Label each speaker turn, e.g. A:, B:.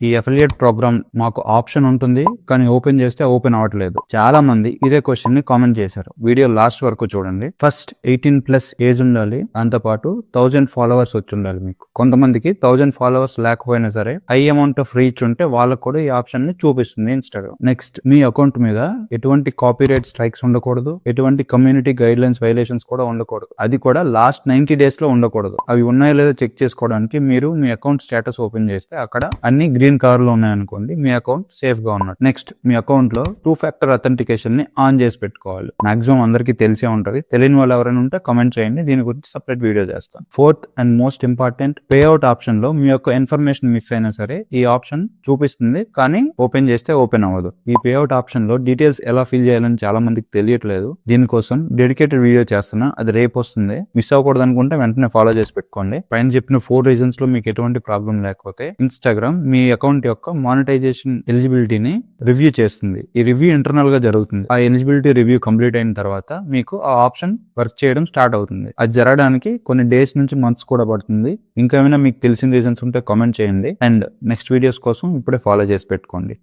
A: ఈ affiliate programme మాకు option ఉంటుంది కానీ ఓపెన్ చేస్తే ఓపెన్ అవ్వట్లేదు. చాలా మంది ఇదే క్వశ్చన్ ని కామెంట్ చేశారు. వీడియో లాస్ట్ వరకు చూడండి. ఫస్ట్ 18+ ఏజ్ ఉండాలి, దాంతో పాటు 1000 ఫాలోవర్స్ వచ్చి ఉండాలి. మీకు కొంతమందికి 1000 ఫాలోవర్స్ లేకపోయినా సరే హై అమౌంట్ ఆఫ్ రీచ్ ఉంటే వాళ్ళకు కూడా ఈ ఆప్షన్ ని చూపిస్తుంది ఇన్స్టాగ్రామ్. నెక్స్ట్ మీ అకౌంట్ మీద ఎటువంటి కాపీరైట్ స్ట్రైక్స్ ఉండకూడదు, ఎటువంటి కమ్యూనిటీ గైడ్ లైన్స్ వైలేషన్స్ కూడా ఉండకూడదు. అది కూడా లాస్ట్ 90 days లో ఉండకూడదు. అవి ఉన్నాయో లేదో చెక్ చేసుకోవడానికి మీరు మీ అకౌంట్ స్టేటస్ ఓపెన్ చేస్తే అక్కడ అన్ని గ్రీన్ కలర్ లో ఉన్నాయనుకోండి, మీ అకౌంట్ సేఫ్ గా ఉన్నట్టు. నెక్స్ట్ మీ అకౌంట్ లో 2-factor అథెంటికేషన్ ని ఆన్ చేసి పెట్టుకోవాలి. మాక్సిమం అందరికీ తెలిసే ఉంటది. తెలియని వాళ్ళు ఎవరైనా ఉంటే కమెంట్ చేయండి, దీని గురించి సపరేట్ వీడియో చేస్తాను. Fourth and most important, payout option లో మీ యొక్క ఇన్ఫర్మేషన్ మిస్ అయినా సరే ఈ ఆప్షన్ చూపిస్తుంది కానీ ఓపెన్ చేస్తే ఓపెన్ అవ్వదు. ఈ పేఅవుట్ ఆప్షన్ లో డీటెయిల్స్ ఎలా ఫిల్ చేయాలని చాలా మందికి తెలియట్లేదు. దీనికోసం డెడికేటెడ్ వీడియో చేస్తున్నా, అది రేపు వస్తుంది. మిస్ అవ్వకూడదు అనుకుంటే వెంటనే ఫాలో చేసి పెట్టుకోండి. పైన చెప్పిన 4 రీజన్స్ లో మీకు ఎటువంటి ప్రాబ్లం లేకపోతే ఇన్స్టాగ్రామ్ మీ అకౌంట్ యొక్క మానిటైజేషన్ ఎలిజిబిలిటీని రివ్యూ చేస్తుంది. ఈ రివ్యూ ఇంటర్నల్ గా జరుగుతుంది. ఆ ఎలిజిబిలిటీ రివ్యూ కంప్లీట్ అయిన తర్వాత మీకు ఆ ఆప్షన్ వర్క్ చేయడం స్టార్ట్ అవుతుంది. అది జరగడానికి కొన్ని డేస్ నుంచి మంత్స్ కూడా పడుతుంది. ఇంకా ఏమైనా మీకు తెలిసిన రీజన్స్ ఉంటే కామెంట్ చేయండి. అండ్ నెక్స్ట్ వీడియోస్ కోసం ఇప్పుడే ఫాలో చేసి పెట్టుకోండి.